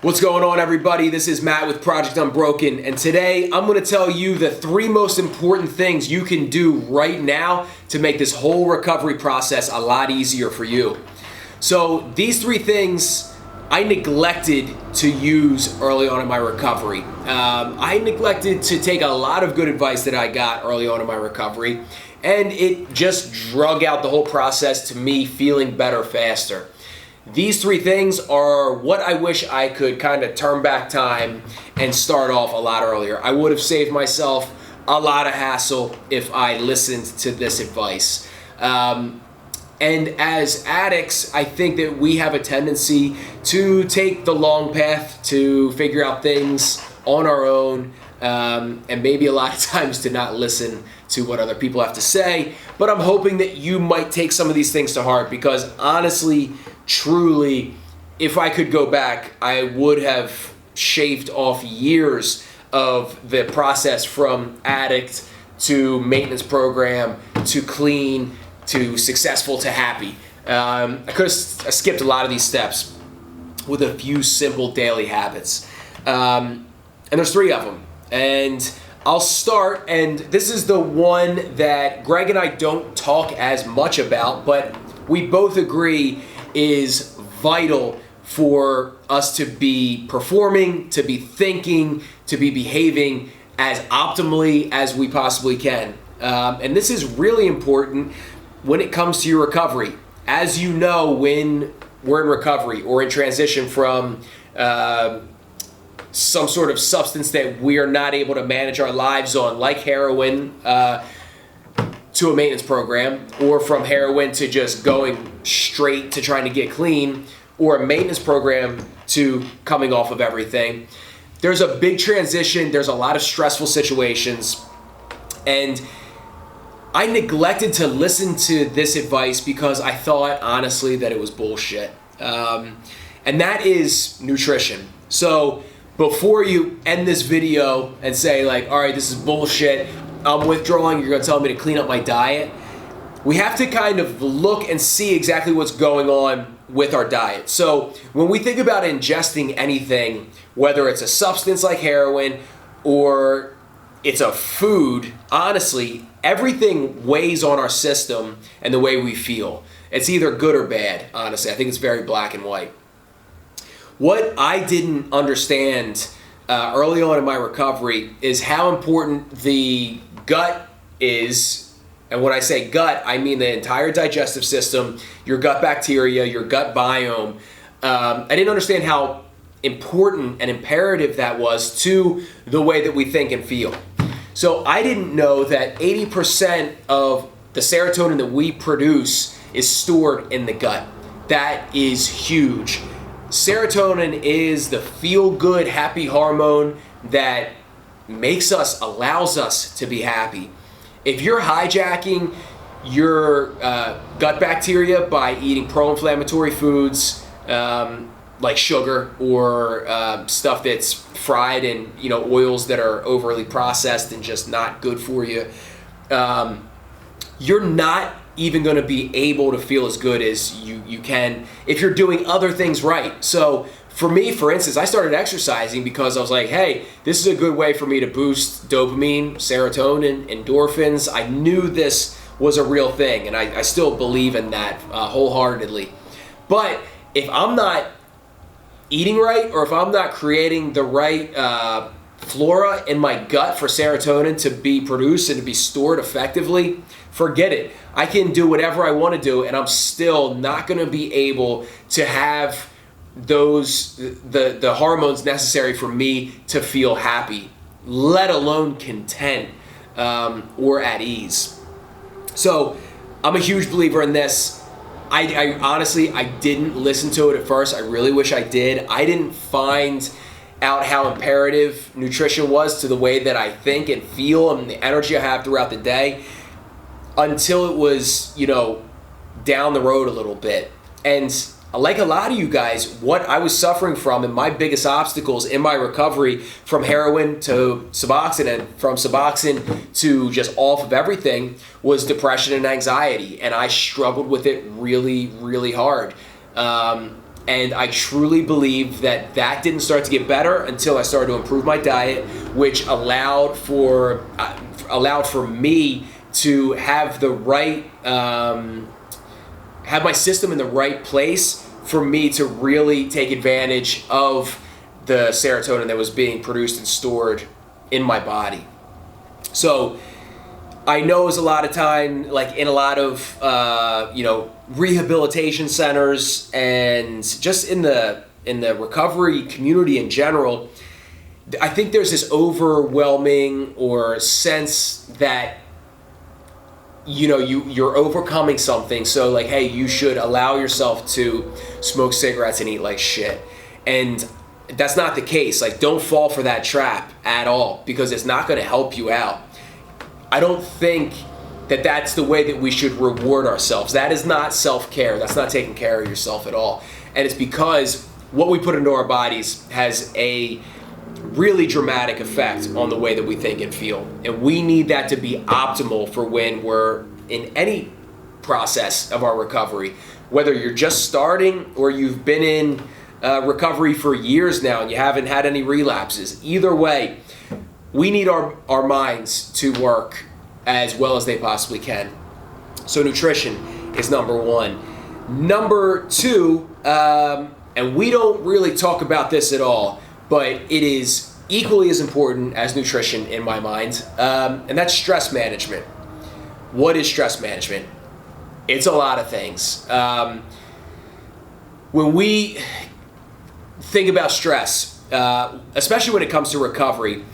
What's going on, everybody? This is Matt with Project Unbroken, and today I'm going to tell you the 3 most important things you can do right now to make this whole recovery process a lot easier for you. So these 3 things I neglected to use early on in my recovery. I neglected to take a lot of good advice that I got early on in my recovery, and it just drug out the whole process to me feeling better faster. These 3 things are what I wish I could kind of turn back time and start off a lot earlier. I would have saved myself a lot of hassle if I listened to this advice. And as addicts, I think that we have a tendency to take the long path to figure out things on our own, and maybe a lot of times to not listen to what other people have to say. But I'm hoping that you might take some of these things to heart, because honestly, truly, if I could go back, I would have shaved off years of the process from addict to maintenance program to clean to successful to happy. I could have skipped a lot of these steps with a few simple daily habits. And there's 3 of them. And I'll start, and this is the one that Greg and I don't talk as much about, but we both agree is vital for us to be performing, to be thinking, to be behaving as optimally as we possibly can. And this is really important when it comes to your recovery. As you know, when we're in recovery or in transition from some sort of substance that we are not able to manage our lives on, like heroin, to a maintenance program, or from heroin to just going straight to trying to get clean, or a maintenance program to coming off of everything. There's a big transition. There's a lot of stressful situations. And I neglected to listen to this advice because I thought, honestly, that it was bullshit. And that is nutrition. So before you end this video and say, like, all right, this is bullshit, I'm withdrawing, you're going to tell me to clean up my diet, we have to kind of look and see exactly what's going on with our diet. So when we think about ingesting anything, whether it's a substance like heroin or it's a food, honestly, everything weighs on our system and the way we feel. It's either good or bad, honestly. I think it's very black and white. What I didn't understand early on in my recovery is how important the gut is. And when I say gut, I mean the entire digestive system, your gut bacteria, your gut biome. I didn't understand how important and imperative that was to the way that we think and feel. So I didn't know that 80% of the serotonin that we produce is stored in the gut. That is huge. Serotonin is the feel-good, happy hormone that allows us to be happy. If you're hijacking your gut bacteria by eating pro-inflammatory foods like sugar or stuff that's fried in oils that are overly processed and just not good for you, you're not even going to be able to feel as good as you can if you're doing other things right. So for me, for instance, I started exercising because I was like, hey, this is a good way for me to boost dopamine, serotonin, endorphins. I knew this was a real thing, and I still believe in that wholeheartedly. But if I'm not eating right, or if I'm not creating the right flora in my gut for serotonin to be produced and to be stored effectively, forget it. I can do whatever I want to do, and I'm still not going to be able to have the hormones necessary for me to feel happy, let alone content or at ease. So I'm a huge believer in this. I honestly, I didn't listen to it at first. I really wish I did. I didn't find out how imperative nutrition was to the way that I think and feel and the energy I have throughout the day until it was, down the road a little bit. And like a lot of you guys, what I was suffering from and my biggest obstacles in my recovery from heroin to Suboxone and from Suboxone to just off of everything was depression and anxiety. And I struggled with it really, really hard. And I truly believe that that didn't start to get better until I started to improve my diet, which allowed for me to have the right, have my system in the right place for me to really take advantage of the serotonin that was being produced and stored in my body. So I know it's a lot of time, like in a lot of rehabilitation centers and just in the recovery community in general, I think there's this overwhelming or sense that you're overcoming something. So like, hey, you should allow yourself to smoke cigarettes and eat like shit. And that's not the case. Like, don't fall for that trap at all, because it's not going to help you out. I don't think that that's the way that we should reward ourselves. That is not self-care. That's not taking care of yourself at all. And it's because what we put into our bodies has a really dramatic effect on the way that we think and feel. And we need that to be optimal for when we're in any process of our recovery. Whether you're just starting or you've been in recovery for years now and you haven't had any relapses. Either way, we need our minds to work as well as they possibly can. So nutrition is number one. Number two, and we don't really talk about this at all, but it is equally as important as nutrition in my mind, and that's stress management. What is stress management? It's a lot of things. When we think about stress, especially when it comes to recovery,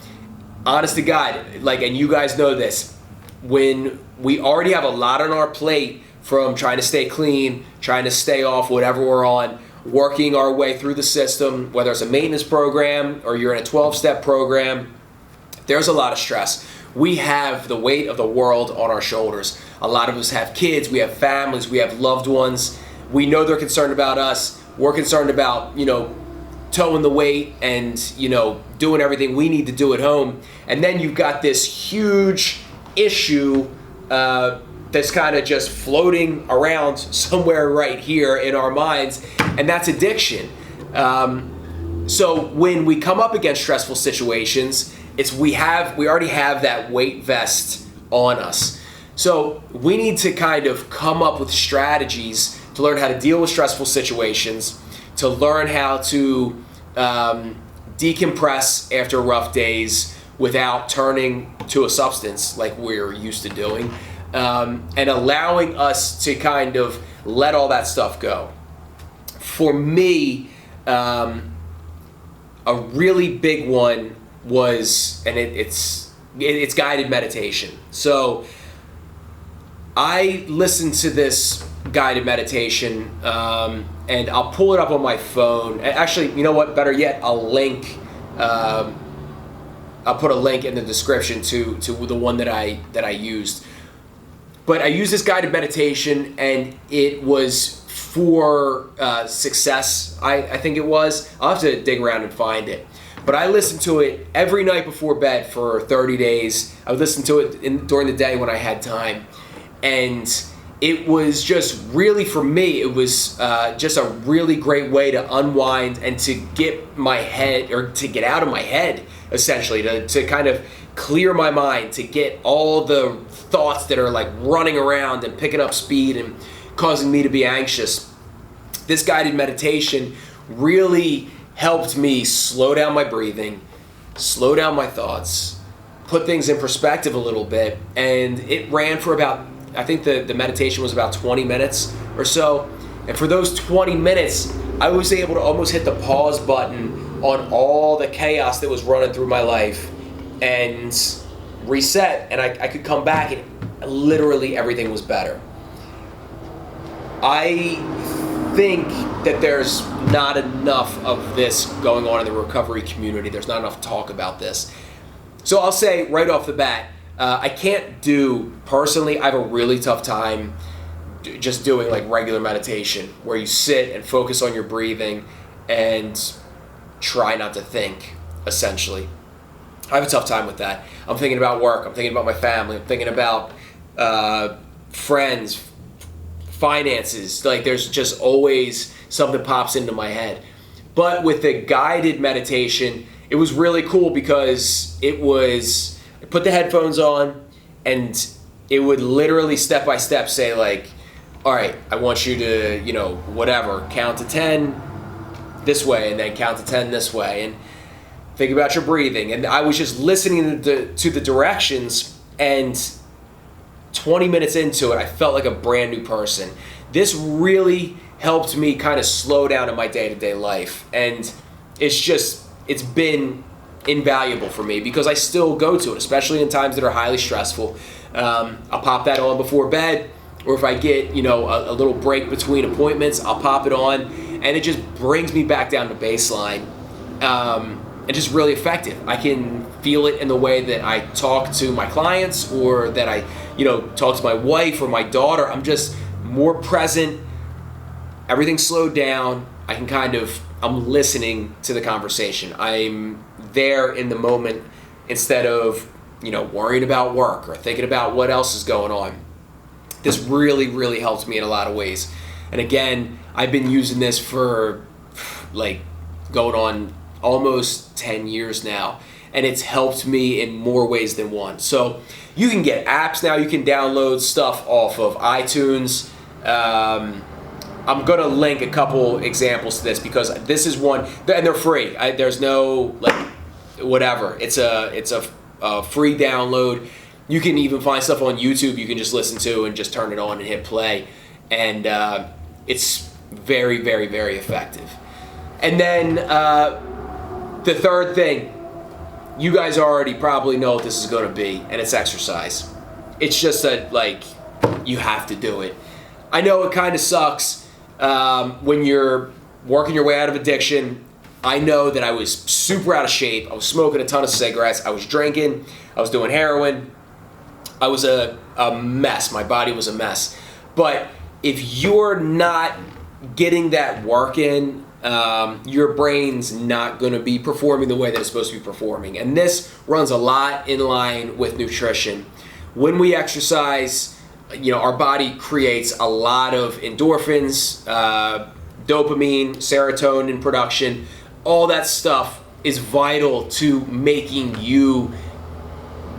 honest to God, like, and you guys know this, when we already have a lot on our plate from trying to stay clean, trying to stay off whatever we're on, working our way through the system, whether it's a maintenance program or you're in a 12-step program, there's a lot of stress. We have the weight of the world on our shoulders. A lot of us have kids, we have families, we have loved ones. We know they're concerned about us. We're concerned about, towing the weight and, doing everything we need to do at home. And then you've got this huge issue that's kind of just floating around somewhere right here in our minds, and that's addiction. So when we come up against stressful situations, we already have that weight vest on us. So we need to kind of come up with strategies to learn how to deal with stressful situations, to learn how to decompress after rough days without turning to a substance like we're used to doing, and allowing us to kind of let all that stuff go. For me, a really big one was, and it's guided meditation. So I listened to this guided meditation, and I'll pull it up on my phone. Actually, you know what? Better yet, I'll put a link in the description to the one that I used. But I used this guided meditation, and it was for success. I think it was. I'll have to dig around and find it. But I listened to it every night before bed for 30 days. I would listen to it during the day when I had time. And it was just really, for me, it was just a really great way to unwind and to get my head, or to get out of my head, essentially, to kind of clear my mind, to get all the thoughts that are like running around and picking up speed and causing me to be anxious. This guided meditation really helped me slow down my breathing, slow down my thoughts, put things in perspective a little bit. And it ran for about, I think the meditation was about 20 minutes or so. And for those 20 minutes, I was able to almost hit the pause button on all the chaos that was running through my life and reset. And I could come back and literally everything was better. I think that there's not enough of this going on in the recovery community. There's not enough talk about this. So I'll say right off the bat, I can't do, personally, I have a really tough time just doing like regular meditation where you sit and focus on your breathing and try not to think, essentially. I have a tough time with that. I'm thinking about work, I'm thinking about my family, I'm thinking about friends, finances. Like there's just always something pops into my head. But with the guided meditation, it was really cool because I put the headphones on and it would literally step by step say like, all right, I want you to, whatever, count to 10 this way and then count to 10 this way and think about your breathing. And I was just listening to the directions, and 20 minutes into it, I felt like a brand new person. This really helped me kind of slow down in my day-to-day life. And it's been invaluable for me because I still go to it, especially in times that are highly stressful. I'll pop that on before bed, or if I get, a little break between appointments, I'll pop it on, and it just brings me back down to baseline. And just really effective. I can feel it in the way that I talk to my clients, or that I, talk to my wife or my daughter. I'm just more present. Everything's slowed down. I'm listening to the conversation. I'm there in the moment instead of, worrying about work or thinking about what else is going on. This really, really helps me in a lot of ways. And again, I've been using this for like going on almost 10 years now, and it's helped me in more ways than one. So you can get apps now. You can download stuff off of iTunes. I'm going to link a couple examples to this because this is one, and they're free. There's no whatever. It's a free download. You can even find stuff on YouTube you can just listen to and just turn it on and hit play. And it's very, very, very effective. And then the third thing, you guys already probably know what this is going to be, and it's exercise. It's just that, you have to do it. I know it kind of sucks when you're working your way out of addiction. I know that I was super out of shape. I was smoking a ton of cigarettes. I was drinking. I was doing heroin. I was a mess. My body was a mess. But if you're not getting that work in, your brain's not going to be performing the way that it's supposed to be performing. And this runs a lot in line with nutrition. When we exercise, our body creates a lot of endorphins, dopamine, serotonin production. All that stuff is vital to making you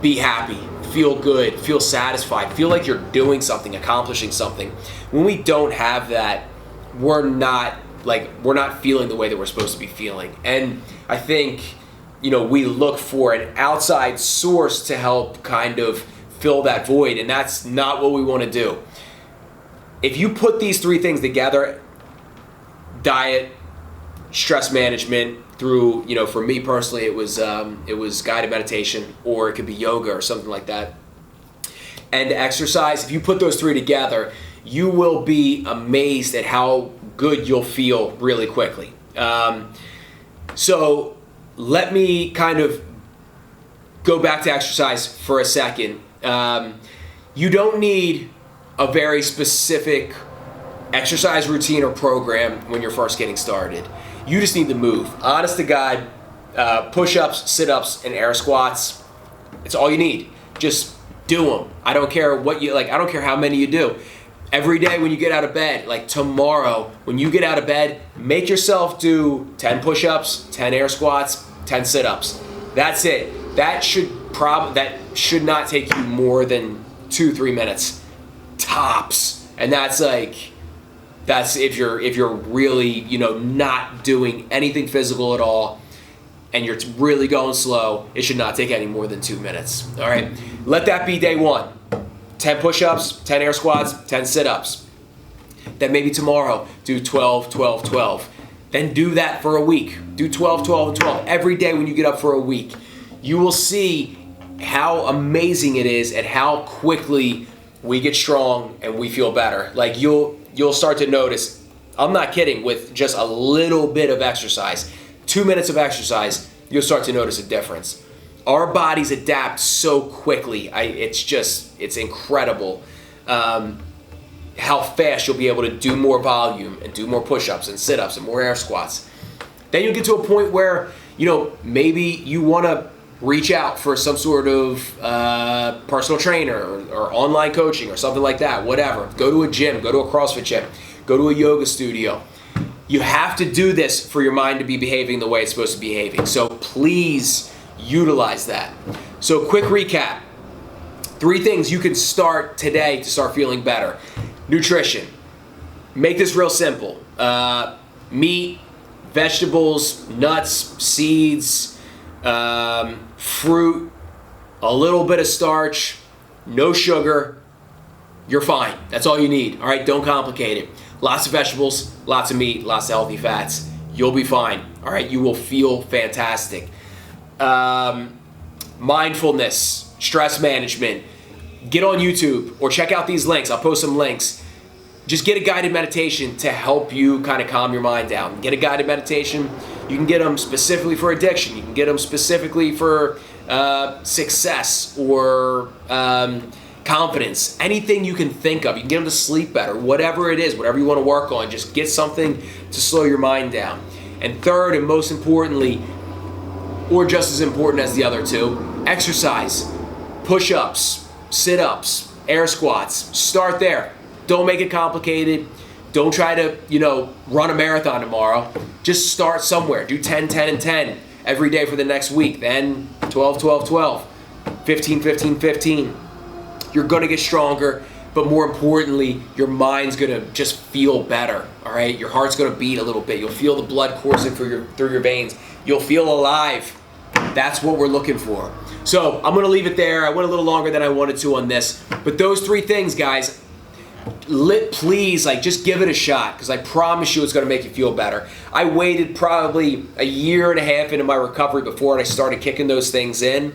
be happy, feel good, feel satisfied, feel like you're doing something, accomplishing something. When we don't have that, we're not feeling the way that we're supposed to be feeling. And I think, we look for an outside source to help kind of fill that void, and that's not what we want to do. If you put these three things together, diet, stress management through, for me personally, it was guided meditation, or it could be yoga or something like that, and exercise. If you put those three together, you will be amazed at how good you'll feel really quickly. So let me kind of go back to exercise for a second. You don't need a very specific exercise routine or program when you're first getting started. You just need to move. Honest to God, push-ups, sit-ups, and air squats, it's all you need. Just do them. I don't care what you like. I don't care how many you do. Every day when you get out of bed, like tomorrow, when you get out of bed, make yourself do 10 push-ups, 10 air squats, 10 sit-ups. That's it. That should not take you more than 2-3 minutes tops. And that's if you're really, not doing anything physical at all, and you're really going slow, it should not take any more than 2 minutes. All right, let that be day one. 10 push-ups, 10 air squats, 10 sit-ups. Then maybe tomorrow, do 12, 12, 12. Then do that for a week. Do 12, 12, and 12 every day when you get up for a week. You will see how amazing it is and how quickly we get strong and we feel better. Like you'll start to notice, I'm not kidding, with just a little bit of exercise, 2 minutes of exercise, you'll start to notice a difference. Our bodies adapt so quickly. It's incredible how fast you'll be able to do more volume and do more push-ups and sit-ups and more air squats. Then you'll get to a point where, maybe you want to reach out for some sort of personal trainer or online coaching or something like that, whatever. Go to a gym, go to a CrossFit gym, go to a yoga studio. You have to do this for your mind to be behaving the way it's supposed to be behaving. So please utilize that. So quick recap. 3 things you can start today to start feeling better. Nutrition. Make this real simple. Meat, vegetables, nuts, seeds, fruit, a little bit of starch, no sugar. You're fine. That's all you need. All right, don't complicate it. Lots of vegetables, lots of meat, lots of healthy fats. You'll be fine. All right, you will feel fantastic. Mindfulness, stress management. Get on YouTube or check out these links. I'll post some links. Just get a guided meditation to help you kind of calm your mind down. Get a guided meditation. You can get them specifically for addiction. You can get them specifically for success or confidence. Anything you can think of. You can get them to sleep better. Whatever it is, whatever you want to work on, just get something to slow your mind down. And third, and most importantly, or just as important as the other two, exercise. Push-ups, sit-ups, air squats. Start there. Don't make it complicated. Don't try to, run a marathon tomorrow. Just start somewhere. Do 10, 10, and 10 every day for the next week. Then 12, 12, 12, 15, 15, 15. You're going to get stronger, but more importantly, your mind's going to just feel better, all right? Your heart's going to beat a little bit. You'll feel the blood coursing through your veins. You'll feel alive. That's what we're looking for. So I'm going to leave it there. I went a little longer than I wanted to on this. But those 3 things, guys, please, just give it a shot, because I promise you it's going to make you feel better. I waited probably a year and a half into my recovery before I started kicking those things in.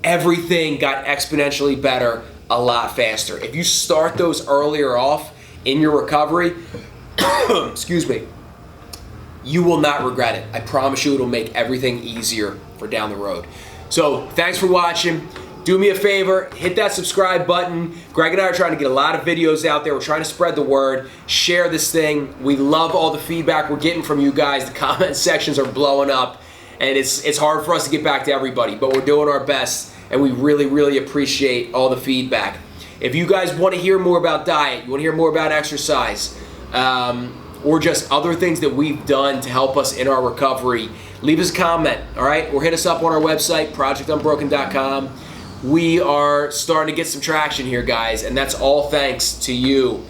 Everything got exponentially better a lot faster. If you start those earlier off in your recovery, excuse me, you will not regret it. I promise you it'll make everything easier for down the road. So thanks for watching. Do me a favor, hit that subscribe button. Greg and I are trying to get a lot of videos out there. We're trying to spread the word. Share this thing. We love all the feedback we're getting from you guys. The comment sections are blowing up, and it's hard for us to get back to everybody, but we're doing our best, and we really, really appreciate all the feedback. If you guys want to hear more about diet, you want to hear more about exercise, or just other things that we've done to help us in our recovery, leave us a comment, all right? Or hit us up on our website, projectunbroken.com. We are starting to get some traction here, guys, and that's all thanks to you.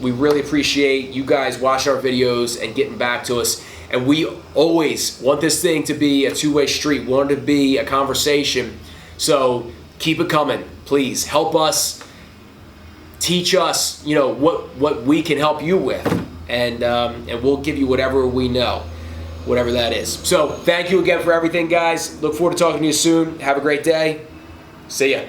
We really appreciate you guys watching our videos and getting back to us. And we always want this thing to be a two-way street. We want it to be a conversation. So keep it coming, please. Help us, teach us, what we can help you with, and we'll give you whatever we know, whatever that is. So thank you again for everything, guys. Look forward to talking to you soon. Have a great day. See ya.